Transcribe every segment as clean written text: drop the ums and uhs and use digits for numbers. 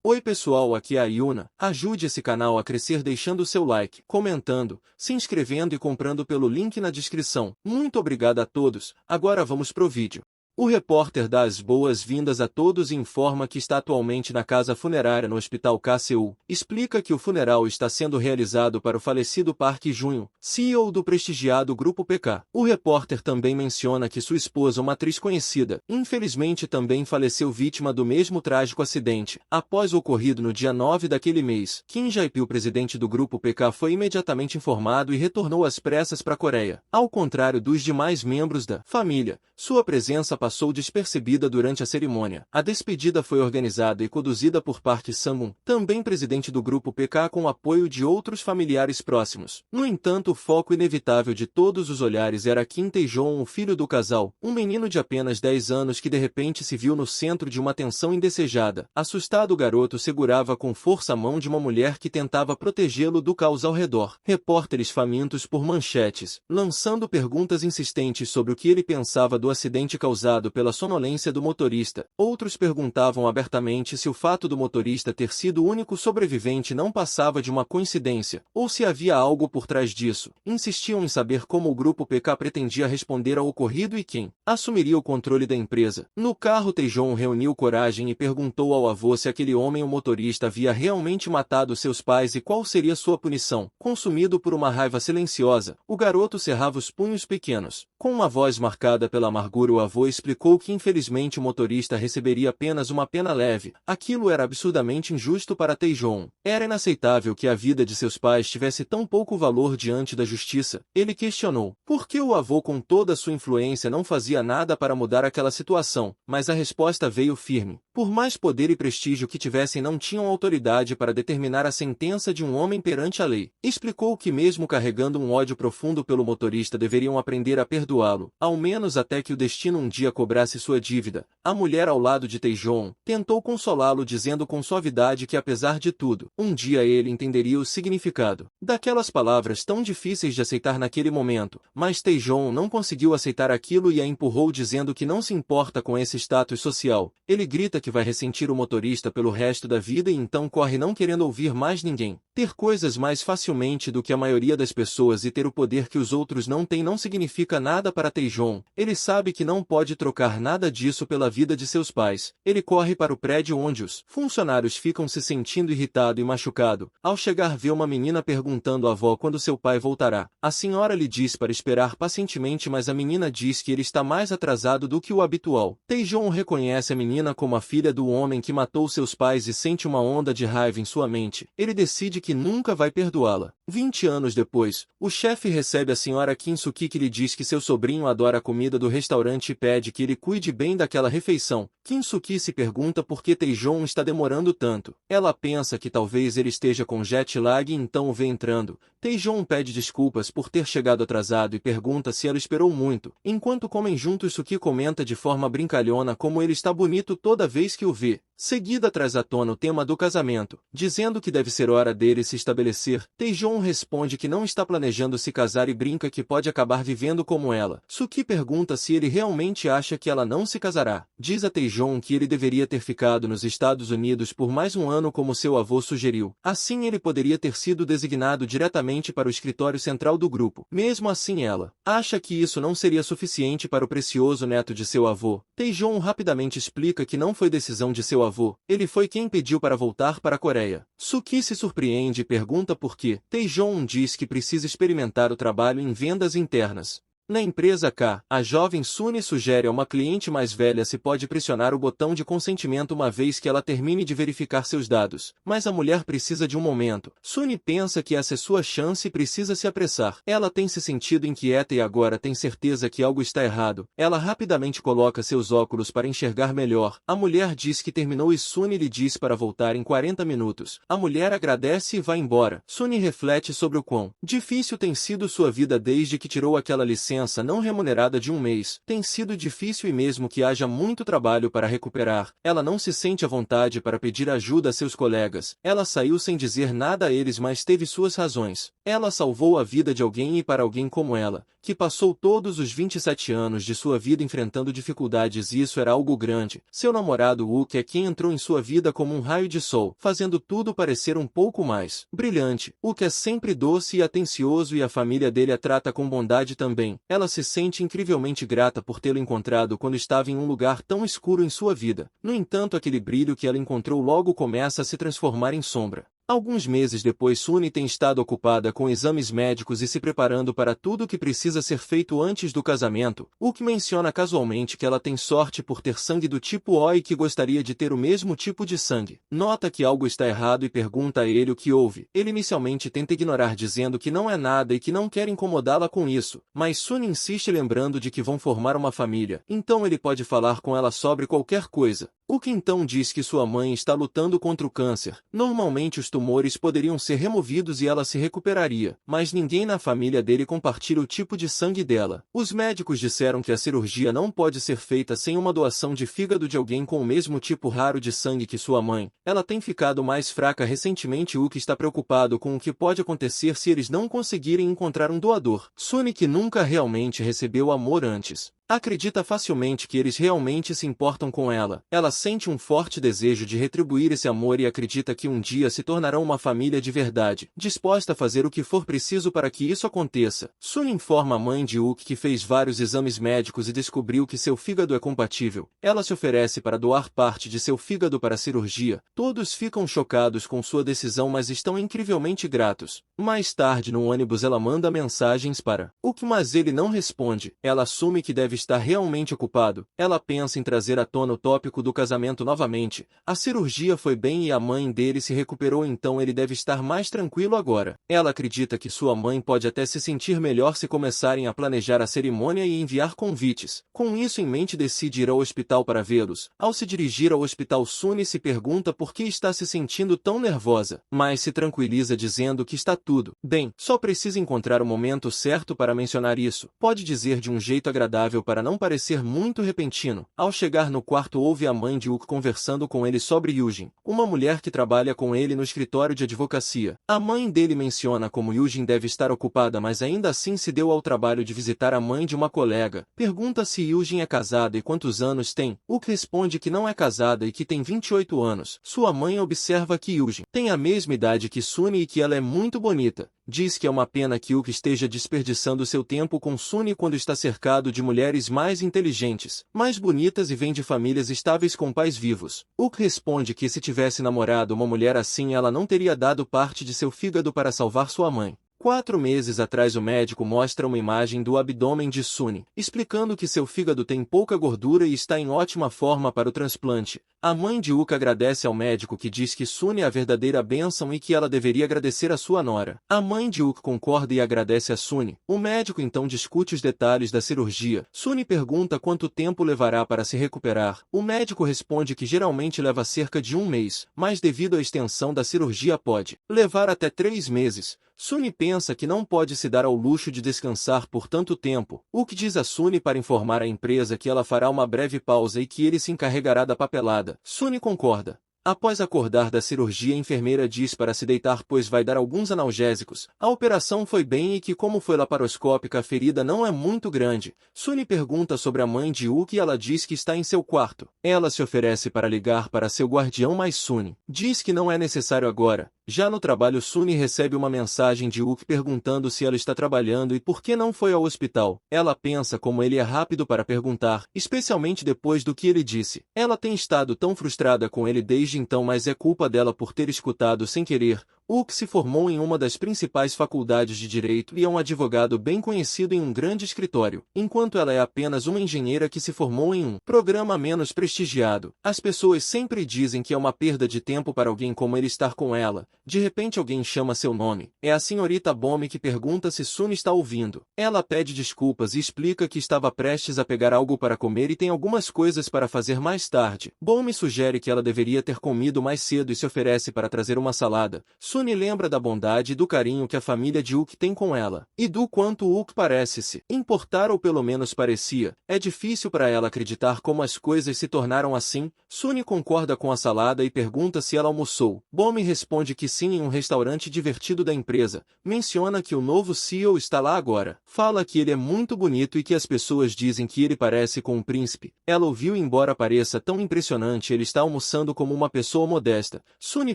Oi pessoal, aqui é a Yuna. Ajude esse canal a crescer deixando seu like, comentando, se inscrevendo e comprando pelo link na descrição. Muito obrigado a todos. Agora vamos pro vídeo. O repórter dá as boas-vindas a todos e informa que está atualmente na casa funerária no Hospital KCU. Explica que o funeral está sendo realizado para o falecido Park Junho, CEO do prestigiado Grupo PK. O repórter também menciona que sua esposa, uma atriz conhecida, infelizmente também faleceu vítima do mesmo trágico acidente, após o ocorrido no dia 9 daquele mês. Kim Jae-pil, presidente do Grupo PK, foi imediatamente informado e retornou às pressas para a Coreia. Ao contrário dos demais membros da família, sua presença passou despercebida durante a cerimônia. A despedida foi organizada e conduzida por Park Sang-un, também presidente do Grupo PK, com o apoio de outros familiares próximos. No entanto, o foco inevitável de todos os olhares era Kim Tae-joon, o filho do casal, um menino de apenas 10 anos que de repente se viu no centro de uma tensão indesejada. Assustado, o garoto segurava com força a mão de uma mulher que tentava protegê-lo do caos ao redor. Repórteres famintos por manchetes, lançando perguntas insistentes sobre o que ele pensava do acidente causado pela sonolência do motorista. Outros perguntavam abertamente se o fato do motorista ter sido o único sobrevivente não passava de uma coincidência, ou se havia algo por trás disso. Insistiam em saber como o Grupo PK pretendia responder ao ocorrido e quem assumiria o controle da empresa. No carro, Tae-joon reuniu coragem e perguntou ao avô se aquele homem, o motorista, havia realmente matado seus pais e qual seria sua punição. Consumido por uma raiva silenciosa, o garoto cerrava os punhos pequenos. Com uma voz marcada pela amargura, o avô explicou que infelizmente o motorista receberia apenas uma pena leve. Aquilo era absurdamente injusto para Tae-joon. Era inaceitável que a vida de seus pais tivesse tão pouco valor diante da justiça. Ele questionou por que o avô, com toda a sua influência, não fazia nada para mudar aquela situação, mas a resposta veio firme. Por mais poder e prestígio que tivessem, não tinham autoridade para determinar a sentença de um homem perante a lei. Explicou que mesmo carregando um ódio profundo pelo motorista, deveriam aprender a perdoá-lo, ao menos até que o destino um dia cobrasse sua dívida. A mulher ao lado de Tae-joon tentou consolá-lo, dizendo com suavidade que apesar de tudo, um dia ele entenderia o significado daquelas palavras tão difíceis de aceitar naquele momento. Mas Tae-joon não conseguiu aceitar aquilo e a empurrou, dizendo que não se importa com esse status social. Ele grita que vai ressentir o motorista pelo resto da vida e então corre, não querendo ouvir mais ninguém. Ter coisas mais facilmente do que a maioria das pessoas e ter o poder que os outros não têm não significa nada para Tae-joon. Ele sabe que não pode trocar nada disso pela vida de seus pais. Ele corre para o prédio onde os funcionários ficam se sentindo irritado e machucado. Ao chegar, vê uma menina perguntando à avó quando seu pai voltará. A senhora lhe diz para esperar pacientemente, mas a menina diz que ele está mais atrasado do que o habitual. Tae-joon reconhece a menina como a filha do homem que matou seus pais e sente uma onda de raiva em sua mente. Ele decide que nunca vai perdoá-la. 20 anos depois, o chefe recebe a senhora Kim Soo-ki, que lhe diz que seu sobrinho adora a comida do restaurante e pede que ele cuide bem daquela refeição. Kim Soo-ki se pergunta por que Tae-joon está demorando tanto. Ela pensa que talvez ele esteja com jet lag e então o vê entrando. Tae-joon pede desculpas por ter chegado atrasado e pergunta se ela esperou muito. Enquanto comem juntos, Soo-ki comenta de forma brincalhona como ele está bonito toda vez que o vê. Seguida traz à tona o tema do casamento, dizendo que deve ser hora dele se estabelecer. Tae-joon responde que não está planejando se casar e brinca que pode acabar vivendo como ela. Soo-ki pergunta se ele realmente acha que ela não se casará. Diz a Tae-joon que ele deveria ter ficado nos Estados Unidos por mais um ano como seu avô sugeriu. Assim ele poderia ter sido designado diretamente para o escritório central do grupo. Mesmo assim, ela acha que isso não seria suficiente para o precioso neto de seu avô. Tae-joon rapidamente explica que não foi decisão de seu avô. Ele foi quem pediu para voltar para a Coreia. Soo-ki se surpreende e pergunta por quê. Tae-joon diz que precisa experimentar o trabalho em vendas internas. Na empresa K, a jovem Suni sugere a uma cliente mais velha se pode pressionar o botão de consentimento uma vez que ela termine de verificar seus dados. Mas a mulher precisa de um momento. Suni pensa que essa é sua chance e precisa se apressar. Ela tem se sentido inquieta e agora tem certeza que algo está errado. Ela rapidamente coloca seus óculos para enxergar melhor. A mulher diz que terminou e Suni lhe diz para voltar em 40 minutos. A mulher agradece e vai embora. Suni reflete sobre o quão difícil tem sido sua vida desde que tirou aquela licença licença não remunerada de um mês. Tem sido difícil e mesmo que haja muito trabalho para recuperar, ela não se sente à vontade para pedir ajuda a seus colegas. Ela saiu sem dizer nada a eles, mas teve suas razões. Ela salvou a vida de alguém e para alguém como ela, que passou todos os 27 anos de sua vida enfrentando dificuldades, e isso era algo grande. Seu namorado Wook é quem entrou em sua vida como um raio de sol, fazendo tudo parecer um pouco mais brilhante. Wook é sempre doce e atencioso e a família dele a trata com bondade também. Ela se sente incrivelmente grata por tê-lo encontrado quando estava em um lugar tão escuro em sua vida. No entanto, aquele brilho que ela encontrou logo começa a se transformar em sombra. Alguns meses depois, Suni tem estado ocupada com exames médicos e se preparando para tudo o que precisa ser feito antes do casamento, o que menciona casualmente que ela tem sorte por ter sangue do tipo O e que gostaria de ter o mesmo tipo de sangue. Nota que algo está errado e pergunta a ele o que houve. Ele inicialmente tenta ignorar, dizendo que não é nada e que não quer incomodá-la com isso, mas Suni insiste, lembrando de que vão formar uma família, então ele pode falar com ela sobre qualquer coisa. O que então diz que sua mãe está lutando contra o câncer. Normalmente os tumores poderiam ser removidos e ela se recuperaria, mas ninguém na família dele compartilha o tipo de sangue dela. Os médicos disseram que a cirurgia não pode ser feita sem uma doação de fígado de alguém com o mesmo tipo raro de sangue que sua mãe. Ela tem ficado mais fraca recentemente, o que está preocupado com o que pode acontecer se eles não conseguirem encontrar um doador. Suni, que nunca realmente recebeu amor antes, acredita facilmente que eles realmente se importam com ela. Ela sente um forte desejo de retribuir esse amor e acredita que um dia se tornarão uma família de verdade, disposta a fazer o que for preciso para que isso aconteça. Sun informa a mãe de Wook que fez vários exames médicos e descobriu que seu fígado é compatível. Ela se oferece para doar parte de seu fígado para a cirurgia. Todos ficam chocados com sua decisão, mas estão incrivelmente gratos. Mais tarde, no ônibus, ela manda mensagens para Wook, mas ele não responde. Ela assume que deve estar realmente ocupado. Ela pensa em trazer à tona o tópico do casamento novamente. A cirurgia foi bem e a mãe dele se recuperou, então ele deve estar mais tranquilo agora. Ela acredita que sua mãe pode até se sentir melhor se começarem a planejar a cerimônia e enviar convites. Com isso em mente, decide ir ao hospital para vê-los. Ao se dirigir ao hospital, Suni se pergunta por que está se sentindo tão nervosa, mas se tranquiliza dizendo que está tudo bem. Só precisa encontrar o momento certo para mencionar isso. Pode dizer de um jeito agradável para não parecer muito repentino. Ao chegar no quarto, ouve a mãe de Wook conversando com ele sobre Yujin, uma mulher que trabalha com ele no escritório de advocacia. A mãe dele menciona como Yujin deve estar ocupada, mas ainda assim se deu ao trabalho de visitar a mãe de uma colega. Pergunta se Yujin é casada e quantos anos tem. Wook responde que não é casada e que tem 28 anos. Sua mãe observa que Yujin tem a mesma idade que Suni e que ela é muito bonita. Diz que é uma pena que Wook esteja desperdiçando seu tempo com Suni quando está cercado de mulheres mais inteligentes, mais bonitas e vem de famílias estáveis com pais vivos. Wook responde que se tivesse namorado uma mulher assim, ela não teria dado parte de seu fígado para salvar sua mãe. 4 meses atrás, o médico mostra uma imagem do abdômen de Suni, explicando que seu fígado tem pouca gordura e está em ótima forma para o transplante. A mãe de Wook agradece ao médico, que diz que Suni é a verdadeira bênção e que ela deveria agradecer a sua nora. A mãe de Wook concorda e agradece a Suni. O médico então discute os detalhes da cirurgia. Suni pergunta quanto tempo levará para se recuperar. O médico responde que geralmente leva cerca de 1 mês, mas devido à extensão da cirurgia pode levar até 3 meses. Suni pensa que não pode se dar ao luxo de descansar por tanto tempo. Wook diz a Suni para informar a empresa que ela fará uma breve pausa e que ele se encarregará da papelada. Suni concorda. Após acordar da cirurgia, a enfermeira diz para se deitar, pois vai dar alguns analgésicos. A operação foi bem e que, como foi laparoscópica, a ferida não é muito grande. Suni pergunta sobre a mãe de Wook e ela diz que está em seu quarto. Ela se oferece para ligar para seu guardião, mas Suni diz que não é necessário agora. Já no trabalho, Suni recebe uma mensagem de Wook perguntando se ela está trabalhando e por que não foi ao hospital. Ela pensa como ele é rápido para perguntar, especialmente depois do que ele disse. Ela tem estado tão frustrada com ele desde então, mas é culpa dela por ter escutado sem querer. Wook se formou em uma das principais faculdades de direito e é um advogado bem conhecido em um grande escritório, enquanto ela é apenas uma engenheira que se formou em um programa menos prestigiado. As pessoas sempre dizem que é uma perda de tempo para alguém como ele estar com ela. De repente alguém chama seu nome. É a senhorita Bomi, que pergunta se Suni está ouvindo. Ela pede desculpas e explica que estava prestes a pegar algo para comer e tem algumas coisas para fazer mais tarde. Bomi sugere que ela deveria ter comido mais cedo e se oferece para trazer uma salada. Suni Suni lembra da bondade e do carinho que a família de Wook tem com ela, e do quanto Wook parece se importar ou pelo menos parecia. É difícil para ela acreditar como as coisas se tornaram assim. Suni concorda com a salada e pergunta se ela almoçou. Bomi responde que sim em um restaurante divertido da empresa. Menciona que o novo CEO está lá agora. Fala que ele é muito bonito e que as pessoas dizem que ele parece com um príncipe. Ela ouviu e embora pareça tão impressionante, ele está almoçando como uma pessoa modesta. Suni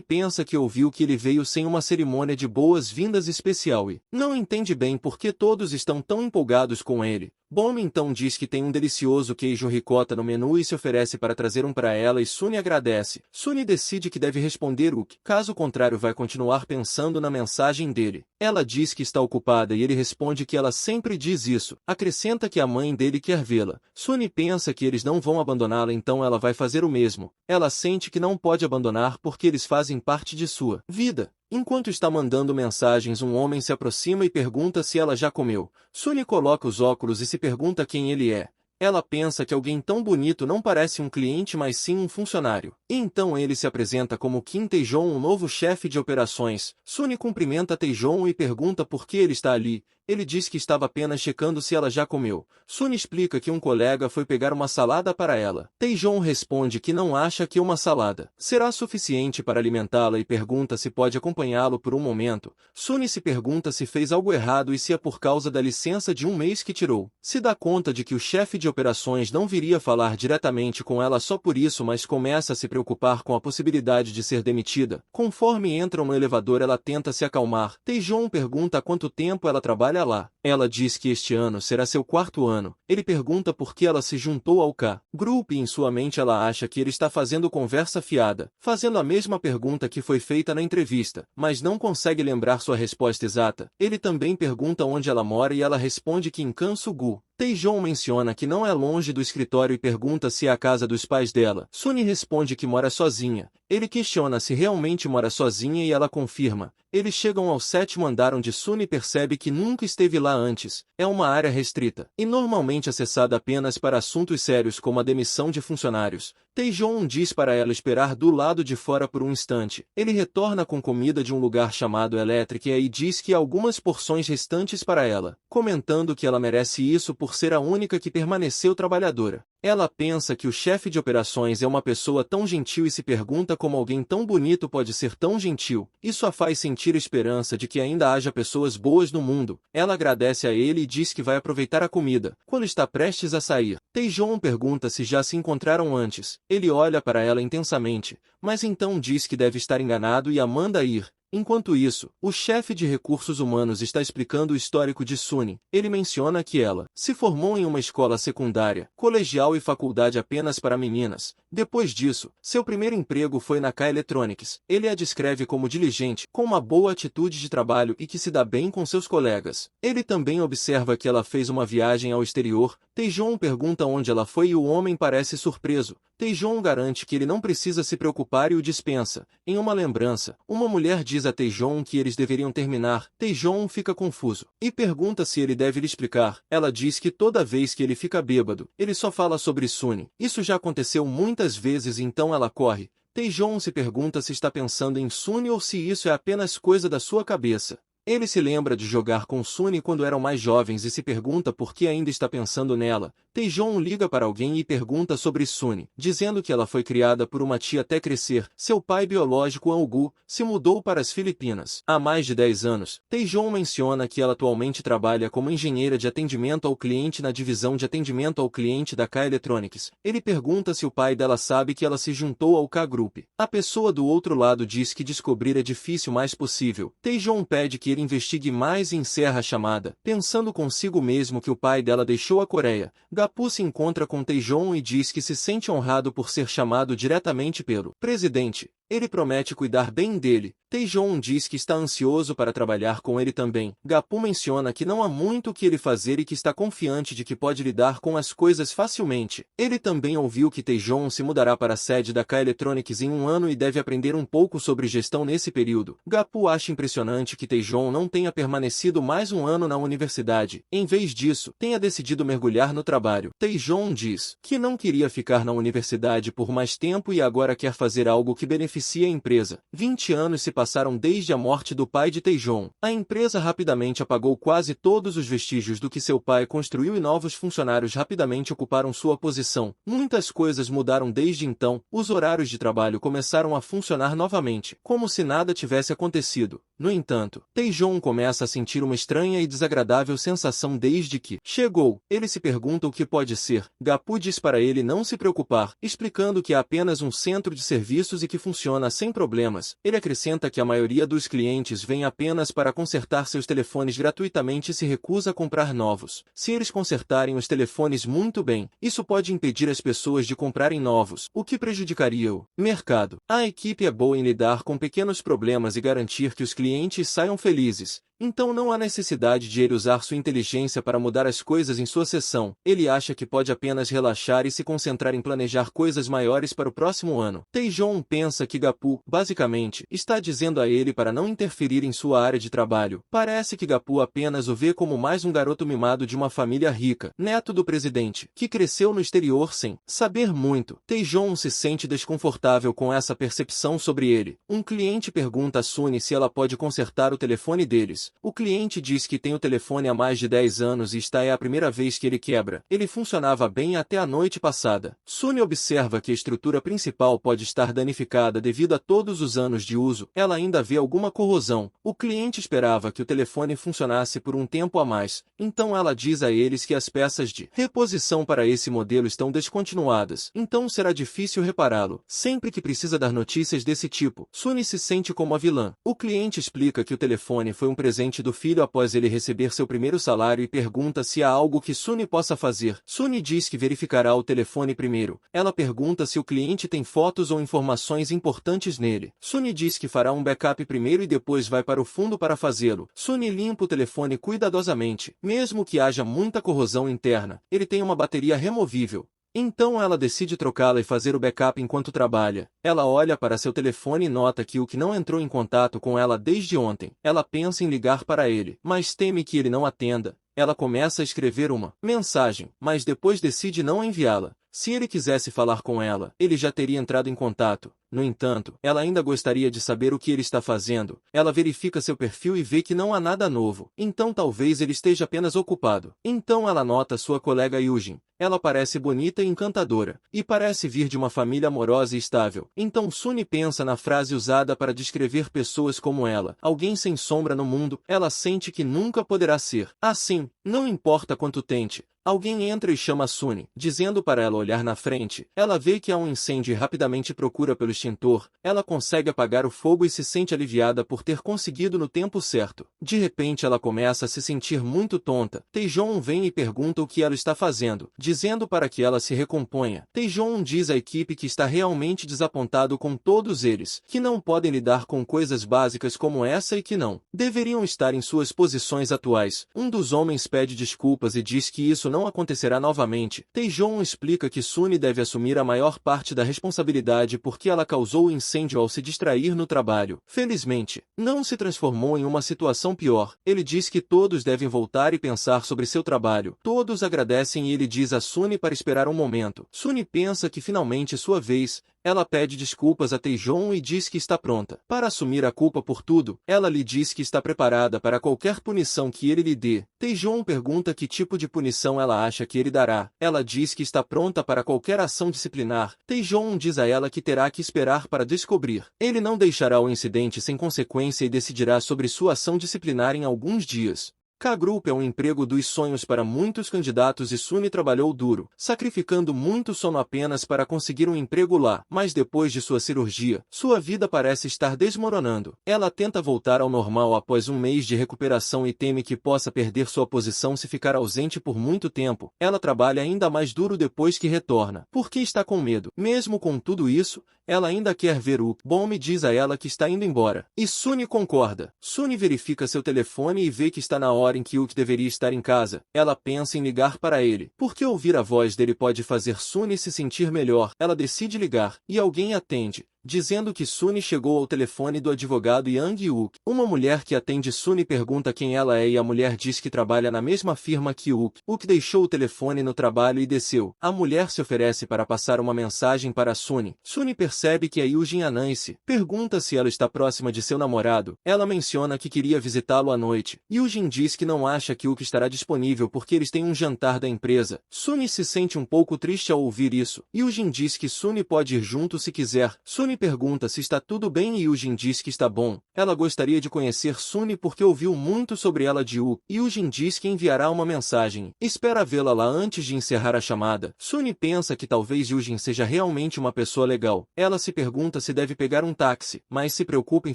pensa que ouviu que ele veio sem uma cerimônia de boas-vindas especial e não entende bem por que todos estão tão empolgados com ele. Bomi então diz que tem um delicioso queijo ricota no menu e se oferece para trazer um para ela e Suni agradece. Suni decide que deve responder Wook, caso contrário vai continuar pensando na mensagem dele. Ela diz que está ocupada e ele responde que ela sempre diz isso. Acrescenta que a mãe dele quer vê-la. Suni pensa que eles não vão abandoná-la, então ela vai fazer o mesmo. Ela sente que não pode abandonar porque eles fazem parte de sua vida. Enquanto está mandando mensagens, um homem se aproxima e pergunta se ela já comeu. Suni coloca os óculos e se pergunta quem ele é. Ela pensa que alguém tão bonito não parece um cliente mas sim um funcionário. E então ele se apresenta como Kim Tae-jong, um novo chefe de operações. Suni cumprimenta Tae-jong e pergunta por que ele está ali. Ele diz que estava apenas checando se ela já comeu. Suni explica que um colega foi pegar uma salada para ela. Tae-jong responde que não acha que uma salada será suficiente para alimentá-la e pergunta se pode acompanhá-lo por um momento. Suni se pergunta se fez algo errado e se é por causa da licença de um mês que tirou. Se dá conta de que o chefe de operações não viria falar diretamente com ela só por isso, mas começa a se preocupar com a possibilidade de ser demitida. Conforme entram no elevador, ela tenta se acalmar. Tae-jong pergunta há quanto tempo ela trabalha lá. Ela diz que este ano será seu 4º ano. Ele pergunta por que ela se juntou ao K-Group e em sua mente ela acha que ele está fazendo conversa fiada, fazendo a mesma pergunta que foi feita na entrevista, mas não consegue lembrar sua resposta exata. Ele também pergunta onde ela mora e ela responde que em Kansugu. Tae-jong menciona que não é longe do escritório e pergunta se é a casa dos pais dela. Suni responde que mora sozinha. Ele questiona se realmente mora sozinha e ela confirma. Eles chegam ao 7º andar onde Suni percebe que nunca esteve lá antes. É uma área restrita e normalmente acessada apenas para assuntos sérios como a demissão de funcionários. Tae-jong diz para ela esperar do lado de fora por um instante. Ele retorna com comida de um lugar chamado Electric e diz que há algumas porções restantes para ela, comentando que ela merece isso por ser a única que permaneceu trabalhadora. Ela pensa que o chefe de operações é uma pessoa tão gentil e se pergunta como alguém tão bonito pode ser tão gentil. Isso a faz sentir esperança de que ainda haja pessoas boas no mundo. Ela agradece a ele e diz que vai aproveitar a comida. Quando está prestes a sair, Tae-jong pergunta se já se encontraram antes. Ele olha para ela intensamente, mas então diz que deve estar enganado e a manda ir. Enquanto isso, o chefe de recursos humanos está explicando o histórico de Suni. Ele menciona que ela se formou em uma escola secundária, colegial e faculdade apenas para meninas. Depois disso, seu primeiro emprego foi na K Electronics. Ele a descreve como diligente, com uma boa atitude de trabalho e que se dá bem com seus colegas. Ele também observa que ela fez uma viagem ao exterior. Tae-jong pergunta onde ela foi e o homem parece surpreso. Tae-jong garante que ele não precisa se preocupar e o dispensa. Em uma lembrança, uma mulher diz a Tae-jong que eles deveriam terminar. Tae-jong fica confuso e pergunta se ele deve lhe explicar. Ela diz que toda vez que ele fica bêbado, ele só fala sobre Suni. Isso já aconteceu muitas vezes, então ela corre. Tae-jong se pergunta se está pensando em Suni ou se isso é apenas coisa da sua cabeça. Ele se lembra de jogar com Suni quando eram mais jovens e se pergunta por que ainda está pensando nela. Tae-jong liga para alguém e pergunta sobre Suni, dizendo que ela foi criada por uma tia até crescer. Seu pai biológico, Ang-gu, se mudou para as Filipinas há mais de 10 anos. Tae-jong menciona que ela atualmente trabalha como engenheira de atendimento ao cliente na divisão de atendimento ao cliente da K Electronics. Ele pergunta se o pai dela sabe que ela se juntou ao K-Group. A pessoa do outro lado diz que descobrir é difícil, mas possível. Tae-jong pede que ele investigue mais e encerra a chamada, pensando consigo mesmo que o pai dela deixou a Coreia. Gapu se encontra com Tae-jong e diz que se sente honrado por ser chamado diretamente pelo presidente. Ele promete cuidar bem dele. Tae-jong diz que está ansioso para trabalhar com ele também. Gapu menciona que não há muito o que ele fazer e que está confiante de que pode lidar com as coisas facilmente. Ele também ouviu que Tae-jong se mudará para a sede da K Electronics em um ano e deve aprender um pouco sobre gestão nesse período. Gapu acha impressionante que Tae-jong não tenha permanecido mais um ano na universidade. Em vez disso, tenha decidido mergulhar no trabalho. Tae-jong diz que não queria ficar na universidade por mais tempo e agora quer fazer algo que beneficie beneficia a empresa. 20 anos se passaram desde a morte do pai de Tae-jong. A empresa rapidamente apagou quase todos os vestígios do que seu pai construiu e novos funcionários rapidamente ocuparam sua posição. Muitas coisas mudaram desde então. Os horários de trabalho começaram a funcionar novamente, como se nada tivesse acontecido. No entanto, Tae-jong começa a sentir uma estranha e desagradável sensação desde que chegou. Ele se pergunta o que pode ser. Gapu diz para ele não se preocupar, explicando que é apenas um centro de serviços e que funciona sem problemas. Ele acrescenta que a maioria dos clientes vem apenas para consertar seus telefones gratuitamente e se recusa a comprar novos. Se eles consertarem os telefones muito bem, isso pode impedir as pessoas de comprarem novos, o que prejudicaria o mercado. A equipe é boa em lidar com pequenos problemas e garantir que os clientes saiam felizes. Então não há necessidade de ele usar sua inteligência para mudar as coisas em sua seção. Ele acha que pode apenas relaxar e se concentrar em planejar coisas maiores para o próximo ano. Tae-jong pensa que Gapu, basicamente, está dizendo a ele para não interferir em sua área de trabalho. Parece que Gapu apenas o vê como mais um garoto mimado de uma família rica, neto do presidente, que cresceu no exterior sem saber muito. Tae-jong se sente desconfortável com essa percepção sobre ele. Um cliente pergunta a Suni se ela pode consertar o telefone deles. O cliente diz que tem o telefone há mais de 10 anos e esta é a primeira vez que ele quebra. Ele funcionava bem até a noite passada. Suni observa que a estrutura principal pode estar danificada devido a todos os anos de uso. Ela ainda vê alguma corrosão. O cliente esperava que o telefone funcionasse por um tempo a mais. Então ela diz a eles que as peças de reposição para esse modelo estão descontinuadas. Então será difícil repará-lo. Sempre que precisa dar notícias desse tipo, Suni se sente como a vilã. O cliente explica que o telefone foi um presente do filho após ele receber seu primeiro salário e pergunta se há algo que Suni possa fazer. Suni diz que verificará o telefone primeiro. Ela pergunta se o cliente tem fotos ou informações importantes nele. Suni diz que fará um backup primeiro e depois vai para o fundo para fazê-lo. Suni limpa o telefone cuidadosamente. Mesmo que haja muita corrosão interna, ele tem uma bateria removível. Então ela decide trocá-la e fazer o backup enquanto trabalha. Ela olha para seu telefone e nota que o que não entrou em contato com ela desde ontem. Ela pensa em ligar para ele, mas teme que ele não atenda. Ela começa a escrever uma mensagem, mas depois decide não enviá-la. Se ele quisesse falar com ela, ele já teria entrado em contato. No entanto, ela ainda gostaria de saber o que ele está fazendo. Ela verifica seu perfil e vê que não há nada novo. Então talvez ele esteja apenas ocupado. Então ela nota sua colega Yujin. Ela parece bonita e encantadora, e parece vir de uma família amorosa e estável. Então Suni pensa na frase usada para descrever pessoas como ela. Alguém sem sombra no mundo. Ela sente que nunca poderá ser assim, não importa quanto tente. Alguém entra e chama Suni, dizendo para ela olhar na frente. Ela vê que há um incêndio e rapidamente procura pelo extintor. Ela consegue apagar o fogo e se sente aliviada por ter conseguido no tempo certo. De repente ela começa a se sentir muito tonta. Tae-jong vem e pergunta o que ela está fazendo, dizendo para que ela se recomponha. Tae-jong diz à equipe que está realmente desapontado com todos eles, que não podem lidar com coisas básicas como essa e que não deveriam estar em suas posições atuais. Um dos homens pede desculpas e diz que isso não acontecerá novamente. Tae-jong explica que Suni deve assumir a maior parte da responsabilidade porque ela causou o incêndio ao se distrair no trabalho. Felizmente, não se transformou em uma situação pior. Ele diz que todos devem voltar e pensar sobre seu trabalho. Todos agradecem e ele diz a Suni para esperar um momento. Suni pensa que finalmente é sua vez. Ela pede desculpas a Tae-jong e diz que está pronta para assumir a culpa por tudo. Ela lhe diz que está preparada para qualquer punição que ele lhe dê. Tae-jong pergunta que tipo de punição ela acha que ele dará. Ela diz que está pronta para qualquer ação disciplinar. Tae-jong diz a ela que terá que esperar para descobrir. Ele não deixará o incidente sem consequência e decidirá sobre sua ação disciplinar em alguns dias. K-Group é um emprego dos sonhos para muitos candidatos e Suni trabalhou duro, sacrificando muito sono apenas para conseguir um emprego lá. Mas depois de sua cirurgia, sua vida parece estar desmoronando. Ela tenta voltar ao normal após um mês de recuperação e teme que possa perder sua posição se ficar ausente por muito tempo. Ela trabalha ainda mais duro depois que retorna, porque está com medo. Mesmo com tudo isso, ela ainda quer ver o Bom e diz a ela que está indo embora. E Suni concorda. Suni verifica seu telefone e vê que está na hora em que Uk deveria estar em casa. Ela pensa em ligar para ele, porque ouvir a voz dele pode fazer Suni se sentir melhor. Ela decide ligar, e alguém atende. dizendo que Suni chegou ao telefone do advogado Yang Wook. Uma mulher que atende Suni pergunta quem ela é e a mulher diz que trabalha na mesma firma que Wook. Wook deixou o telefone no trabalho e desceu. A mulher se oferece para passar uma mensagem para Suni. Suni percebe que é Yujin Anansi. Pergunta se ela está próxima de seu namorado. Ela menciona que queria visitá-lo à noite. Yujin diz que não acha que Wook estará disponível porque eles têm um jantar da empresa. Suni se sente um pouco triste ao ouvir isso. Yujin diz que Suni pode ir junto se quiser. Suni pergunta se está tudo bem e Yujin diz que está bom. Ela gostaria de conhecer Suni porque ouviu muito sobre ela de Wook. Yujin diz que enviará uma mensagem. Espera vê-la lá antes de encerrar a chamada. Suni pensa que talvez Yujin seja realmente uma pessoa legal. Ela se pergunta se deve pegar um táxi, mas se preocupa em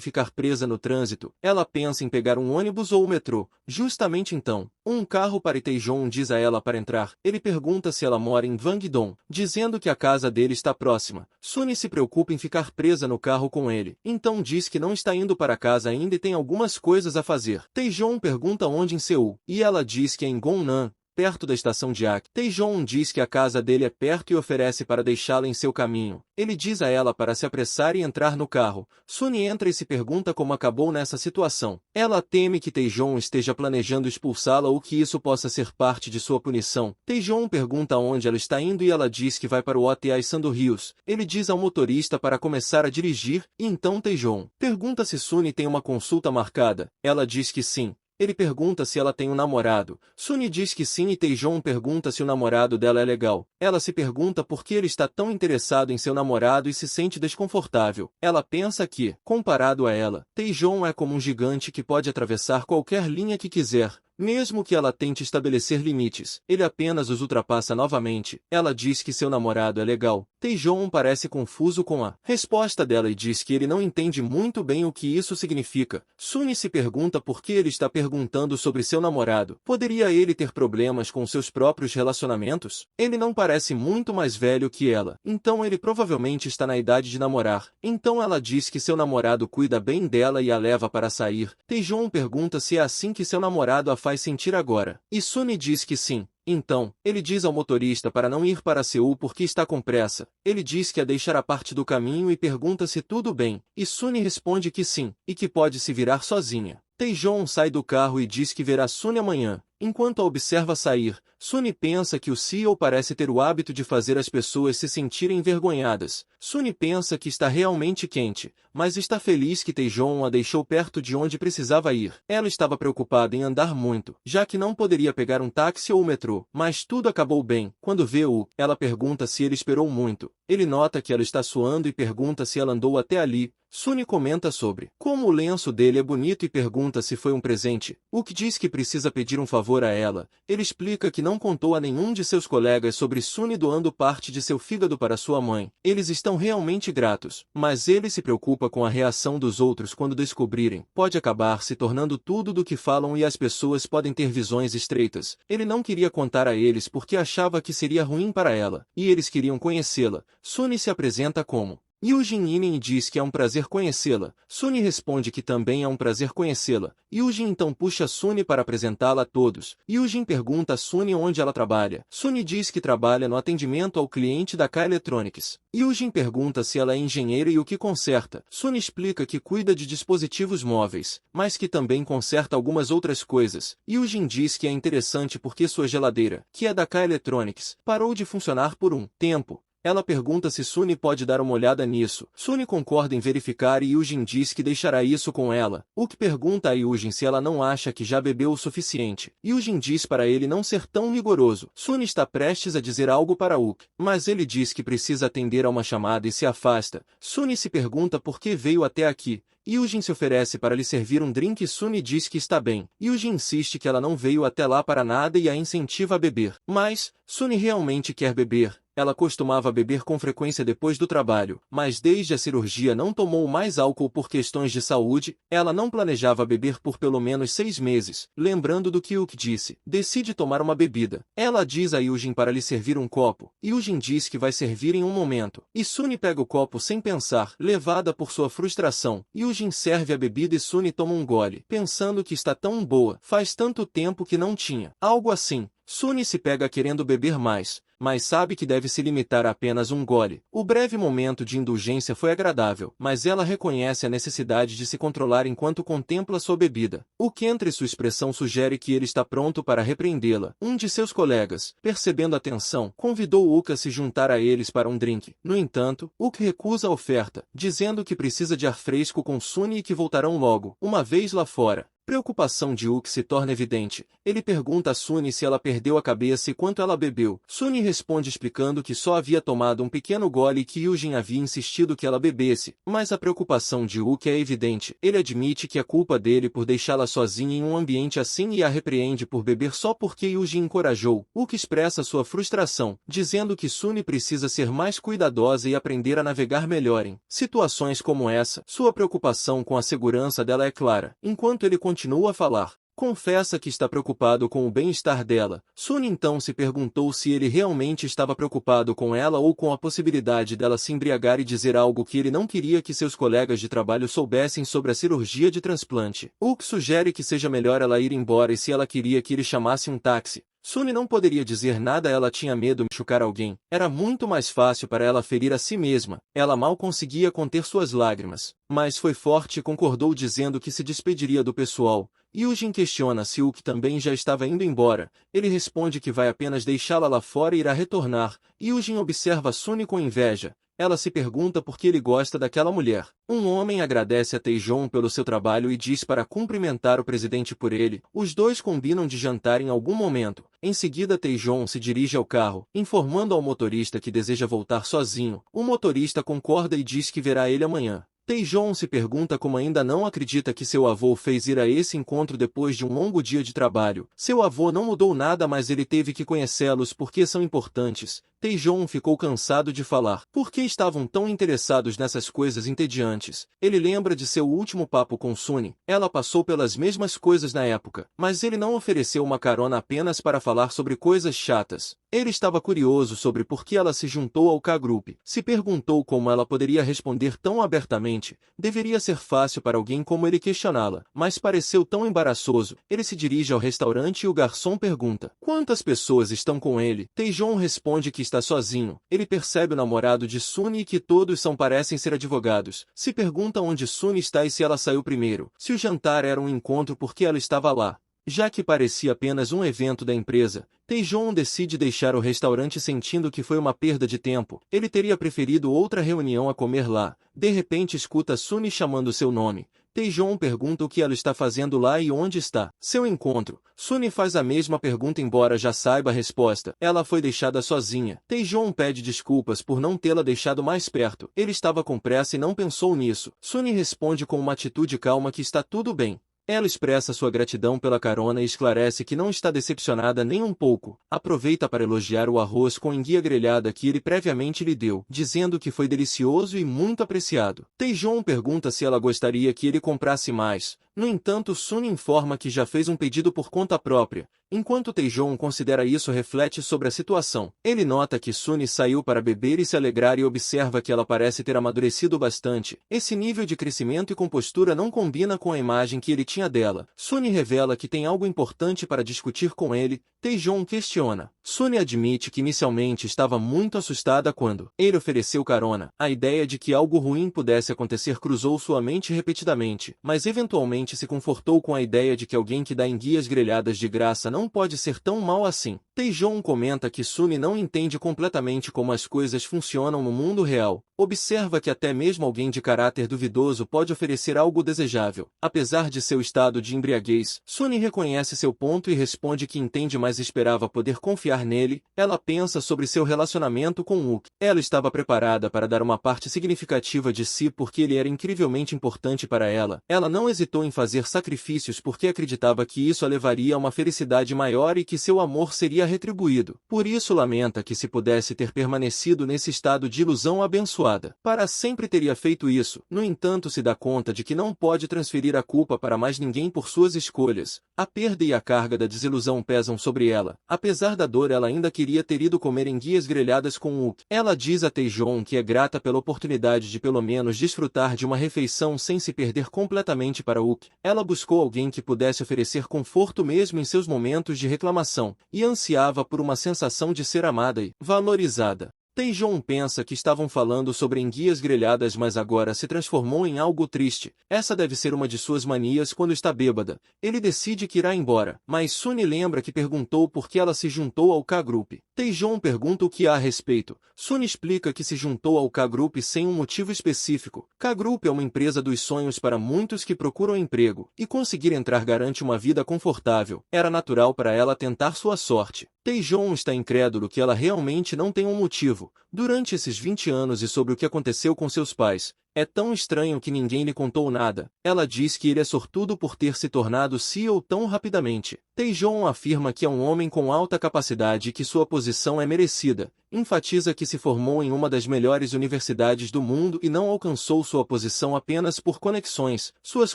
ficar presa no trânsito. Ela pensa em pegar um ônibus ou o metrô. Justamente então, um carro para Taejon diz a ela para entrar. Ele pergunta se ela mora em Wangdong, dizendo que a casa dele está próxima. Suni se preocupa em ficar presa no carro com ele. Então diz que não está indo para casa ainda e tem algumas coisas a fazer. Taejon pergunta onde em Seul, e ela diz que é em Gongnan, perto da estação de Ak. Taejon diz que a casa dele é perto e oferece para deixá-la em seu caminho. Ele diz a ela para se apressar e entrar no carro. Suni entra e se pergunta como acabou nessa situação. Ela teme que Taejon esteja planejando expulsá-la ou que isso possa ser parte de sua punição. Taejon pergunta onde ela está indo e ela diz que vai para o Hotel Sando Rios. Ele diz ao motorista para começar a dirigir, e então Taejon pergunta se Suni tem uma consulta marcada. Ela diz que sim. Ele pergunta se ela tem um namorado. Suni diz que sim e Taejon pergunta se o namorado dela é legal. Ela se pergunta por que ele está tão interessado em seu namorado e se sente desconfortável. Ela pensa que, comparado a ela, Taejon é como um gigante que pode atravessar qualquer linha que quiser. Mesmo que ela tente estabelecer limites, ele apenas os ultrapassa novamente. Ela diz que seu namorado é legal. Taejon parece confuso com a resposta dela e diz que ele não entende muito bem o que isso significa. Suni se pergunta por que ele está perguntando sobre seu namorado. Poderia ele ter problemas com seus próprios relacionamentos? Ele não parece muito mais velho que ela. Então ele provavelmente está na idade de namorar. Então ela diz que seu namorado cuida bem dela e a leva para sair. Taejon pergunta se é assim que seu namorado a faz sentir agora. E Suni diz que sim. Então, ele diz ao motorista para não ir para Seul porque está com pressa. Ele diz que a deixará parte do caminho e pergunta se tudo bem. E Suni responde que sim, e que pode se virar sozinha. Taejon sai do carro e diz que verá Suni amanhã. Enquanto a observa sair, Suni pensa que o CEO parece ter o hábito de fazer as pessoas se sentirem envergonhadas. Suni pensa que está realmente quente, mas está feliz que Taejon a deixou perto de onde precisava ir. Ela estava preocupada em andar muito, já que não poderia pegar um táxi ou o metrô. Mas tudo acabou bem. Quando vê-o, ela pergunta se ele esperou muito. Ele nota que ela está suando e pergunta se ela andou até ali. Suni comenta sobre como o lenço dele é bonito e pergunta se foi um presente. Wook diz que precisa pedir um favor a ela. Ele explica que não contou a nenhum de seus colegas sobre Suni doando parte de seu fígado para sua mãe. Eles estão realmente gratos, mas ele se preocupa com a reação dos outros quando descobrirem. Pode acabar se tornando tudo do que falam e as pessoas podem ter visões estreitas. Ele não queria contar a eles porque achava que seria ruim para ela, e eles queriam conhecê-la. Suni se apresenta como Yujin Inen diz que é um prazer conhecê-la. Suni responde que também é um prazer conhecê-la. Yujin então puxa Suni para apresentá-la a todos. Yujin pergunta a Suni onde ela trabalha. Suni diz que trabalha no atendimento ao cliente da K Electronics. Yujin pergunta se ela é engenheira e o que conserta. Suni explica que cuida de dispositivos móveis, mas que também conserta algumas outras coisas. Yujin diz que é interessante porque sua geladeira, que é da K Electronics, parou de funcionar por um tempo. Ela pergunta se Suni pode dar uma olhada nisso. Suni concorda em verificar e Yujin diz que deixará isso com ela. Wook pergunta a Yujin se ela não acha que já bebeu o suficiente. Yujin diz para ele não ser tão rigoroso. Suni está prestes a dizer algo para Wook, mas ele diz que precisa atender a uma chamada e se afasta. Suni se pergunta por que veio até aqui. Yujin se oferece para lhe servir um drink e Suni diz que está bem. Yujin insiste que ela não veio até lá para nada e a incentiva a beber. Mas, Suni realmente quer beber. Ela costumava beber com frequência depois do trabalho, mas desde a cirurgia não tomou mais álcool por questões de saúde. Ela não planejava beber por pelo menos 6 meses. Lembrando do que Wook disse, decide tomar uma bebida. Ela diz a Yujin para lhe servir um copo. Yujin diz que vai servir em um momento. E Suni pega o copo sem pensar, levada por sua frustração. Yujin serve a bebida e Suni toma um gole, pensando que está tão boa. Faz tanto tempo que não tinha. Algo assim. Suni se pega querendo beber mais, mas sabe que deve se limitar a apenas um gole. O breve momento de indulgência foi agradável, mas ela reconhece a necessidade de se controlar enquanto contempla sua bebida. Uke, entre sua expressão, sugere que ele está pronto para repreendê-la. Um de seus colegas, percebendo a tensão, convidou Uke a se juntar a eles para um drink. No entanto, Uke recusa a oferta, dizendo que precisa de ar fresco com Suni e que voltarão logo, uma vez lá fora. Preocupação de Uke se torna evidente. Ele pergunta a Suni se ela perdeu a cabeça e quanto ela bebeu. Suni responde explicando que só havia tomado um pequeno gole e que Yujin havia insistido que ela bebesse. Mas a preocupação de Uke é evidente. Ele admite que é culpa dele por deixá-la sozinha em um ambiente assim e a repreende por beber só porque Yujin encorajou. Uke expressa sua frustração, dizendo que Suni precisa ser mais cuidadosa e aprender a navegar melhor em situações como essa. Sua preocupação com a segurança dela é clara. Enquanto ele continua a falar, confessa que está preocupado com o bem-estar dela. Suni então se perguntou se ele realmente estava preocupado com ela ou com a possibilidade dela se embriagar e dizer algo que ele não queria que seus colegas de trabalho soubessem sobre a cirurgia de transplante. Uke sugere que seja melhor ela ir embora e se ela queria que ele chamasse um táxi. Suni não poderia dizer nada, ela tinha medo de machucar alguém. Era muito mais fácil para ela ferir a si mesma. Ela mal conseguia conter suas lágrimas. Mas foi forte e concordou dizendo que se despediria do pessoal. Yujin questiona se Uke também já estava indo embora. Ele responde que vai apenas deixá-la lá fora e irá retornar. Yujin observa Suni com inveja. Ela se pergunta por que ele gosta daquela mulher. Um homem agradece a Taejon pelo seu trabalho e diz para cumprimentar o presidente por ele. Os dois combinam de jantar em algum momento. Em seguida, Taejon se dirige ao carro, informando ao motorista que deseja voltar sozinho. O motorista concorda e diz que verá ele amanhã. Taejon se pergunta como ainda não acredita que seu avô fez ir a esse encontro depois de um longo dia de trabalho. Seu avô não mudou nada, mas ele teve que conhecê-los porque são importantes. Taejon ficou cansado de falar. Por que estavam tão interessados nessas coisas entediantes? Ele lembra de seu último papo com Suni. Ela passou pelas mesmas coisas na época, mas ele não ofereceu uma carona apenas para falar sobre coisas chatas. Ele estava curioso sobre por que ela se juntou ao K-Group. Se perguntou como ela poderia responder tão abertamente. Deveria ser fácil para alguém como ele questioná-la, mas pareceu tão embaraçoso. Ele se dirige ao restaurante e o garçom pergunta: quantas pessoas estão com ele? Taejon responde que está sozinho. Ele percebe o namorado de Suni e que todos parecem ser advogados. Se pergunta onde Suni está e se ela saiu primeiro. Se o jantar era um encontro, por que ela estava lá? Já que parecia apenas um evento da empresa, Taejon decide deixar o restaurante sentindo que foi uma perda de tempo. Ele teria preferido outra reunião a comer lá. De repente escuta Suni chamando seu nome. Taejon pergunta o que ela está fazendo lá e onde está seu encontro. Suni faz a mesma pergunta embora já saiba a resposta. Ela foi deixada sozinha. Taejon pede desculpas por não tê-la deixado mais perto. Ele estava com pressa e não pensou nisso. Suni responde com uma atitude calma que está tudo bem. Ela expressa sua gratidão pela carona e esclarece que não está decepcionada nem um pouco. Aproveita para elogiar o arroz com enguia grelhada que ele previamente lhe deu, dizendo que foi delicioso e muito apreciado. Taejon pergunta se ela gostaria que ele comprasse mais. No entanto, Suni informa que já fez um pedido por conta própria. Enquanto Taejon considera isso, reflete sobre a situação. Ele nota que Suni saiu para beber e se alegrar e observa que ela parece ter amadurecido bastante. Esse nível de crescimento e compostura não combina com a imagem que ele tinha dela. Suni revela que tem algo importante para discutir com ele. Taejon questiona. Suni admite que inicialmente estava muito assustada quando ele ofereceu carona. A ideia de que algo ruim pudesse acontecer cruzou sua mente repetidamente, mas eventualmente se confortou com a ideia de que alguém que dá enguias grelhadas de graça não pode ser tão mal assim. Taejon comenta que Suni não entende completamente como as coisas funcionam no mundo real. Observa que até mesmo alguém de caráter duvidoso pode oferecer algo desejável. Apesar de seu estado de embriaguez, Suni reconhece seu ponto e responde que entende, mas esperava poder confiar nele. Ela pensa sobre seu relacionamento com Uke. Ela estava preparada para dar uma parte significativa de si porque ele era incrivelmente importante para ela. Ela não hesitou em fazer sacrifícios porque acreditava que isso a levaria a uma felicidade maior e que seu amor seria retribuído. Por isso lamenta que, se pudesse ter permanecido nesse estado de ilusão abençoada, para sempre teria feito isso. No entanto, se dá conta de que não pode transferir a culpa para mais ninguém por suas escolhas. A perda e a carga da desilusão pesam sobre ela. Apesar da dor, ela ainda queria ter ido comer enguias grelhadas com Uke. Ela diz a Taejon que é grata pela oportunidade de pelo menos desfrutar de uma refeição sem se perder completamente para Uke. Oak. Ela buscou alguém que pudesse oferecer conforto mesmo em seus momentos de reclamação, e ansiava por uma sensação de ser amada e valorizada. Taejon pensa que estavam falando sobre enguias grelhadas, mas agora se transformou em algo triste. Essa deve ser uma de suas manias quando está bêbada. Ele decide que irá embora, mas Sunny lembra que perguntou por que ela se juntou ao K-Group. Taejon pergunta o que há a respeito. Sunny explica que se juntou ao K-Group sem um motivo específico. K-Group é uma empresa dos sonhos para muitos que procuram emprego, e conseguir entrar garante uma vida confortável. Era natural para ela tentar sua sorte. Taejon está incrédulo que ela realmente não tem um motivo. Durante esses 20 anos e sobre o que aconteceu com seus pais, é tão estranho que ninguém lhe contou nada. Ela diz que ele é sortudo por ter se tornado CEO tão rapidamente. Taejon afirma que é um homem com alta capacidade e que sua posição é merecida. Enfatiza que se formou em uma das melhores universidades do mundo e não alcançou sua posição apenas por conexões. Suas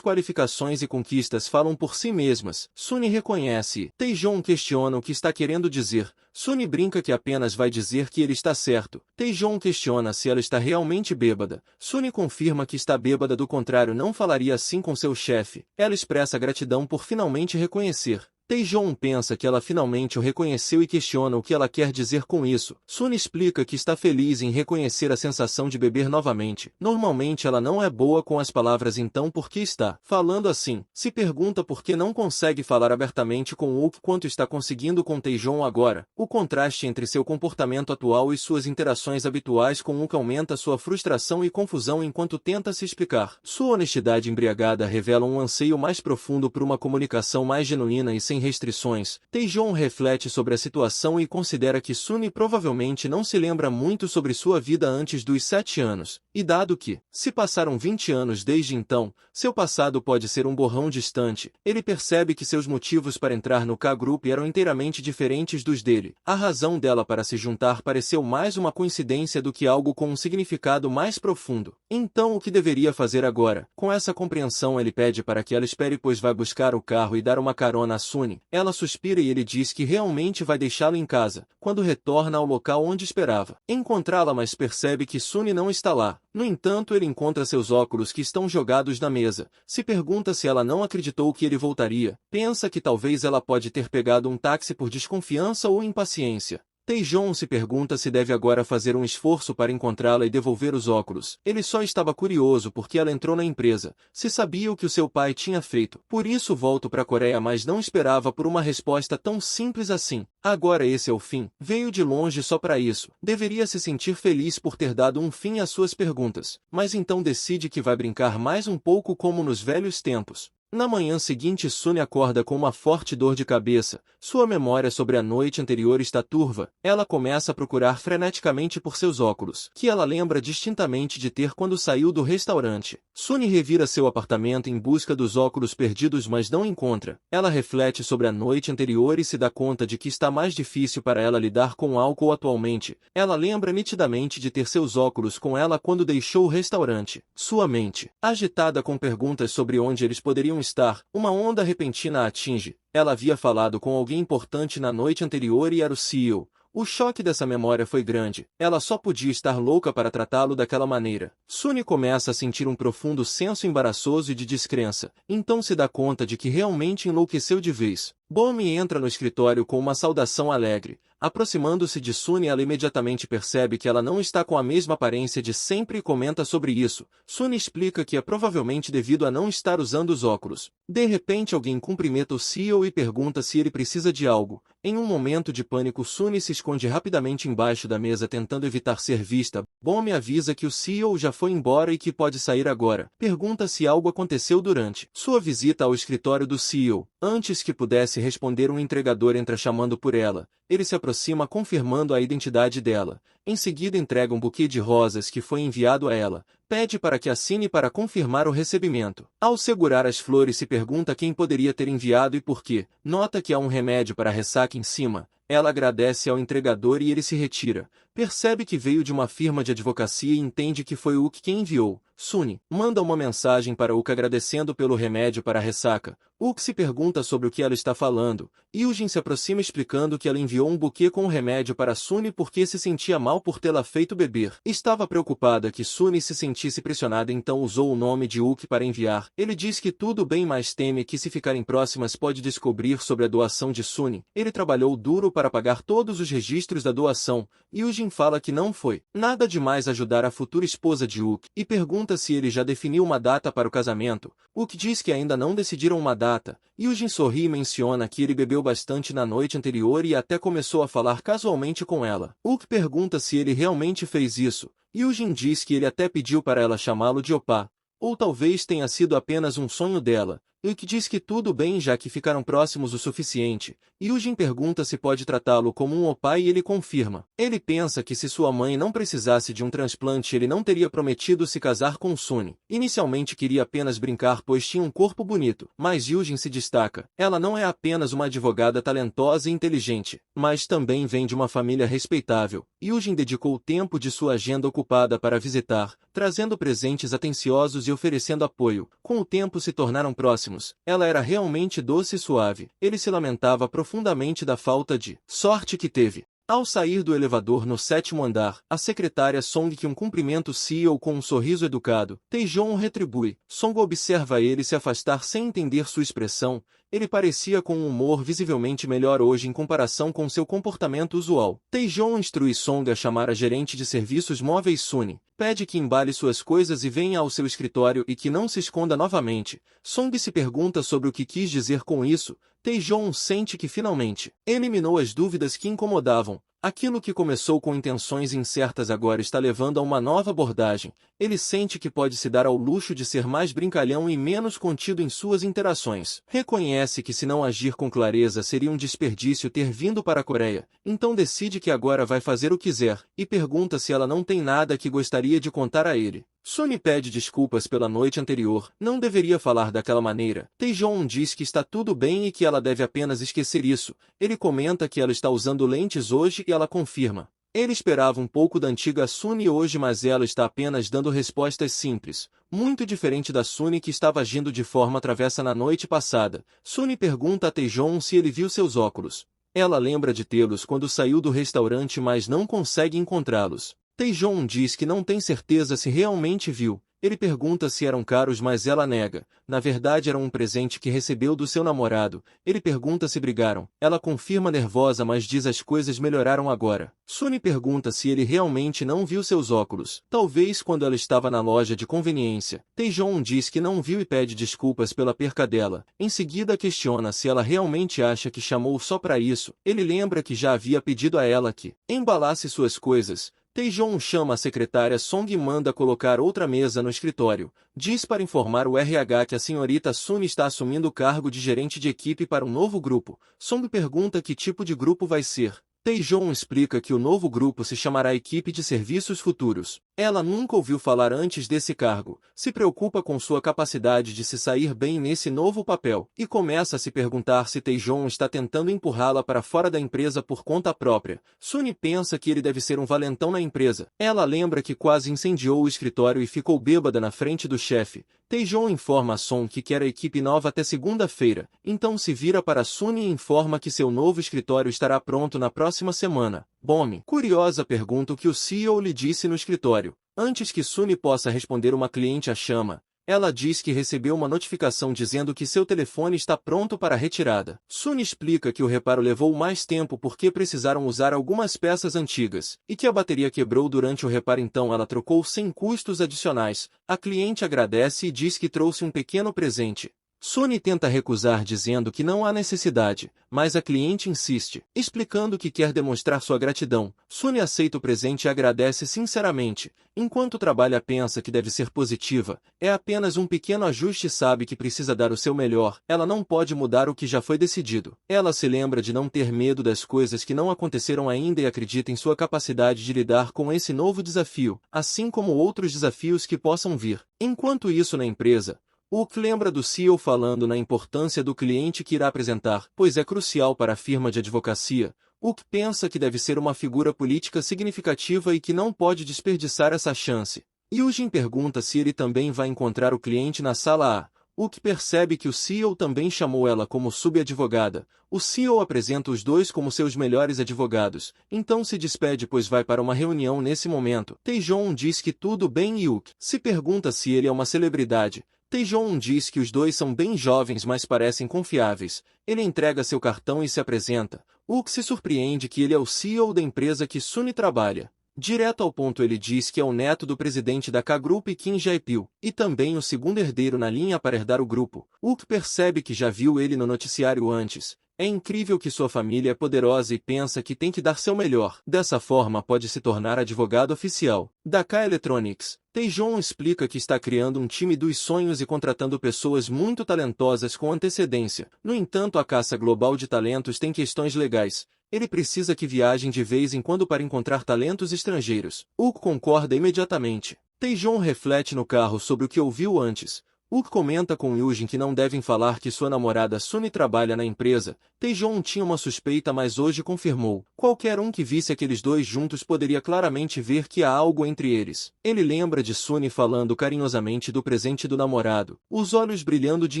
qualificações e conquistas falam por si mesmas. Sunny reconhece. Taejon questiona o que está querendo dizer. Sunny brinca que apenas vai dizer que ele está certo. Taejon questiona se ela está realmente bêbada. Sunny confirma que está bêbada, do contrário não falaria assim com seu chefe. Ela expressa gratidão por finalmente reconhecer. Taejon pensa que ela finalmente o reconheceu e questiona o que ela quer dizer com isso. Sunny explica que está feliz em reconhecer a sensação de beber novamente. Normalmente ela não é boa com as palavras, então por que está falando assim? Se pergunta por que não consegue falar abertamente com Wook quanto está conseguindo com Taejon agora. O contraste entre seu comportamento atual e suas interações habituais com Wook aumenta sua frustração e confusão enquanto tenta se explicar. Sua honestidade embriagada revela um anseio mais profundo por uma comunicação mais genuína e sem restrições. Taejon reflete sobre a situação e considera que Sunny provavelmente não se lembra muito sobre sua vida antes dos 7 anos, e dado que se passaram 20 anos desde então, seu passado pode ser um borrão distante. Ele percebe que seus motivos para entrar no K-Group eram inteiramente diferentes dos dele. A razão dela para se juntar pareceu mais uma coincidência do que algo com um significado mais profundo. Então o que deveria fazer agora? Com essa compreensão ele pede para que ela espere, pois vai buscar o carro e dar uma carona a Sunny. Ela suspira e ele diz que realmente vai deixá-lo em casa, quando retorna ao local onde esperava encontrá-la, mas percebe que Sunny não está lá. No entanto, ele encontra seus óculos que estão jogados na mesa. Se pergunta se ela não acreditou que ele voltaria. Pensa que talvez ela pode ter pegado um táxi por desconfiança ou impaciência. Taejon se pergunta se deve agora fazer um esforço para encontrá-la e devolver os óculos. Ele só estava curioso porque ela entrou na empresa. Se sabia o que o seu pai tinha feito. Por isso volto para a Coreia, mas não esperava por uma resposta tão simples assim. Agora esse é o fim. Veio de longe só para isso. Deveria se sentir feliz por ter dado um fim às suas perguntas. Mas então decide que vai brincar mais um pouco como nos velhos tempos. Na manhã seguinte, Sunny acorda com uma forte dor de cabeça. Sua memória sobre a noite anterior está turva. Ela começa a procurar freneticamente por seus óculos, que ela lembra distintamente de ter quando saiu do restaurante. Sunny revira seu apartamento em busca dos óculos perdidos, mas não encontra. Ela reflete sobre a noite anterior e se dá conta de que está mais difícil para ela lidar com o álcool atualmente. Ela lembra nitidamente de ter seus óculos com ela quando deixou o restaurante. Sua mente, agitada com perguntas sobre onde eles poderiam estar, uma onda repentina a atinge. Ela havia falado com alguém importante na noite anterior e era o CEO. O choque dessa memória foi grande. Ela só podia estar louca para tratá-lo daquela maneira. Sunny começa a sentir um profundo senso embaraçoso e de descrença. Então se dá conta de que realmente enlouqueceu de vez. Bomi entra no escritório com uma saudação alegre. Aproximando-se de Sunny, ela imediatamente percebe que ela não está com a mesma aparência de sempre e comenta sobre isso. Sunny explica que é provavelmente devido a não estar usando os óculos. De repente alguém cumprimenta o CEO e pergunta se ele precisa de algo. Em um momento de pânico, Sunny se esconde rapidamente embaixo da mesa tentando evitar ser vista. Bomi avisa que o CEO já foi embora e que pode sair agora. Pergunta se algo aconteceu durante sua visita ao escritório do CEO. Antes que pudesse responder, um entregador entra chamando por ela. Ele se aproxima confirmando a identidade dela. Em seguida entrega um buquê de rosas que foi enviado a ela. Pede para que assine para confirmar o recebimento. Ao segurar as flores, se pergunta quem poderia ter enviado e por quê. Nota que há um remédio para a ressaca em cima. Ela agradece ao entregador e ele se retira. Percebe que veio de uma firma de advocacia e entende que foi Uki quem enviou. Suni manda uma mensagem para Uki agradecendo pelo remédio para a ressaca. Uki se pergunta sobre o que ela está falando. Yujin se aproxima explicando que ela enviou um buquê com o remédio para Suni porque se sentia mal por tê-la feito beber. Estava preocupada que Suni se sentisse pressionada, então usou o nome de Uki para enviar. Ele diz que tudo bem, mas teme que se ficarem próximas pode descobrir sobre a doação de Suni. Ele trabalhou duro para pagar todos os registros da doação. Yujin fala que não foi nada demais ajudar a futura esposa de Uki e pergunta se ele já definiu uma data para o casamento. Uki diz que ainda não decidiram uma data. Yujin sorri e menciona que ele bebeu bastante na noite anterior e até começou a falar casualmente com ela. Uki pergunta se ele realmente fez isso. Yujin diz que ele até pediu para ela chamá-lo de opá. Ou talvez tenha sido apenas um sonho dela. Uki diz que tudo bem já que ficaram próximos o suficiente. Yujin pergunta se pode tratá-lo como um opá e ele confirma. Ele pensa que se sua mãe não precisasse de um transplante ele não teria prometido se casar com Suni. Inicialmente queria apenas brincar pois tinha um corpo bonito, mas Yujin se destaca. Ela não é apenas uma advogada talentosa e inteligente, mas também vem de uma família respeitável. Yujin dedicou o tempo de sua agenda ocupada para visitar, trazendo presentes atenciosos e oferecendo apoio. Com o tempo se tornaram próximos. Ela era realmente doce e suave. Ele se lamentava profundamente da falta de sorte que teve. Ao sair do elevador no 7º andar, a secretária Song Kyun cumprimenta o CEO com um sorriso educado. Taejon retribui. Song observa ele se afastar sem entender sua expressão. Ele parecia com um humor visivelmente melhor hoje em comparação com seu comportamento usual. Taejon instrui Song a chamar a gerente de serviços móveis Suni. Pede que embale suas coisas e venha ao seu escritório e que não se esconda novamente. Song se pergunta sobre o que quis dizer com isso. Taejon sente que finalmente eliminou as dúvidas que incomodavam. Aquilo que começou com intenções incertas agora está levando a uma nova abordagem. Ele sente que pode se dar ao luxo de ser mais brincalhão e menos contido em suas interações. Reconhece que se não agir com clareza seria um desperdício ter vindo para a Coreia. Então decide que agora vai fazer o que quiser, e pergunta se ela não tem nada que gostaria de contar a ele. Suni pede desculpas pela noite anterior. Não deveria falar daquela maneira. Taejon diz que está tudo bem e que ela deve apenas esquecer isso. Ele comenta que ela está usando lentes hoje e ela confirma. Ele esperava um pouco da antiga Suni hoje, mas ela está apenas dando respostas simples. Muito diferente da Suni que estava agindo de forma travessa na noite passada. Suni pergunta a Taejon se ele viu seus óculos. Ela lembra de tê-los quando saiu do restaurante, mas não consegue encontrá-los. Taejon diz que não tem certeza se realmente viu. Ele pergunta se eram caros, mas ela nega. Na verdade era um presente que recebeu do seu namorado. Ele pergunta se brigaram. Ela confirma nervosa, mas diz as coisas melhoraram agora. Suni pergunta se ele realmente não viu seus óculos. Talvez quando ela estava na loja de conveniência. Taejon diz que não viu e pede desculpas pela perca dela. Em seguida questiona se ela realmente acha que chamou só para isso. Ele lembra que já havia pedido a ela que embalasse suas coisas. Taejon chama a secretária Song e manda colocar outra mesa no escritório. Diz para informar o RH que a senhorita Suni está assumindo o cargo de gerente de equipe para um novo grupo. Song pergunta que tipo de grupo vai ser. Taejon explica que o novo grupo se chamará Equipe de Serviços Futuros. Ela nunca ouviu falar antes desse cargo, se preocupa com sua capacidade de se sair bem nesse novo papel, e começa a se perguntar se Taejon está tentando empurrá-la para fora da empresa por conta própria. Suni pensa que ele deve ser um valentão na empresa. Ela lembra que quase incendiou o escritório e ficou bêbada na frente do chefe. Taejon informa a Song que quer a equipe nova até segunda-feira, então se vira para Suni e informa que seu novo escritório estará pronto na próxima semana. Bomi, curiosa, pergunta o que o CEO lhe disse no escritório. Antes que Suni possa responder, uma cliente a chama. Ela diz que recebeu uma notificação dizendo que seu telefone está pronto para retirada. Suni explica que o reparo levou mais tempo porque precisaram usar algumas peças antigas, e que a bateria quebrou durante o reparo, então ela trocou sem custos adicionais. A cliente agradece e diz que trouxe um pequeno presente. Suni tenta recusar dizendo que não há necessidade, mas a cliente insiste, explicando que quer demonstrar sua gratidão. Suni aceita o presente e agradece sinceramente. Enquanto trabalha pensa que deve ser positiva, é apenas um pequeno ajuste e sabe que precisa dar o seu melhor. Ela não pode mudar o que já foi decidido. Ela se lembra de não ter medo das coisas que não aconteceram ainda e acredita em sua capacidade de lidar com esse novo desafio, assim como outros desafios que possam vir. Enquanto isso na empresa, Uki lembra do CEO falando na importância do cliente que irá apresentar, pois é crucial para a firma de advocacia. Wook pensa que deve ser uma figura política significativa e que não pode desperdiçar essa chance. Yujin pergunta se ele também vai encontrar o cliente na sala A. Wook percebe que o CEO também chamou ela como subadvogada. O CEO apresenta os dois como seus melhores advogados, então se despede pois vai para uma reunião nesse momento. Taejoon diz que tudo bem e Wook se pergunta se ele é uma celebridade. Taejoon diz que os dois são bem jovens mas parecem confiáveis. Ele entrega seu cartão e se apresenta. Wook se surpreende que ele é o CEO da empresa que Sunny trabalha. Direto ao ponto ele diz que é o neto do presidente da K-Group Kim Jae-pil, e também o segundo herdeiro na linha para herdar o grupo. Wook percebe que já viu ele no noticiário antes. É incrível que sua família é poderosa e pensa que tem que dar seu melhor. Dessa forma pode se tornar advogado oficial da K Electronics. Taejoon explica que está criando um time dos sonhos e contratando pessoas muito talentosas com antecedência. No entanto, a caça global de talentos tem questões legais. Ele precisa que viajem de vez em quando para encontrar talentos estrangeiros. Wook concorda imediatamente. Taejoon reflete no carro sobre o que ouviu antes. Wook comenta com Yujin que não devem falar que sua namorada Sunny trabalha na empresa. Taejoon tinha uma suspeita mas hoje confirmou. Qualquer um que visse aqueles dois juntos poderia claramente ver que há algo entre eles. Ele lembra de Sunny falando carinhosamente do presente do namorado, os olhos brilhando de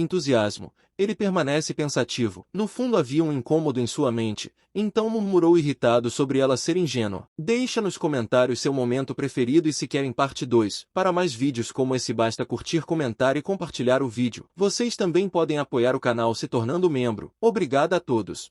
entusiasmo. Ele permanece pensativo. No fundo havia um incômodo em sua mente, então murmurou irritado sobre ela ser ingênua. Deixa nos comentários seu momento preferido e se querem parte 2. Para mais vídeos como esse basta curtir, comentar e compartilhar o vídeo. Vocês também podem apoiar o canal se tornando membro. Obrigado a todos.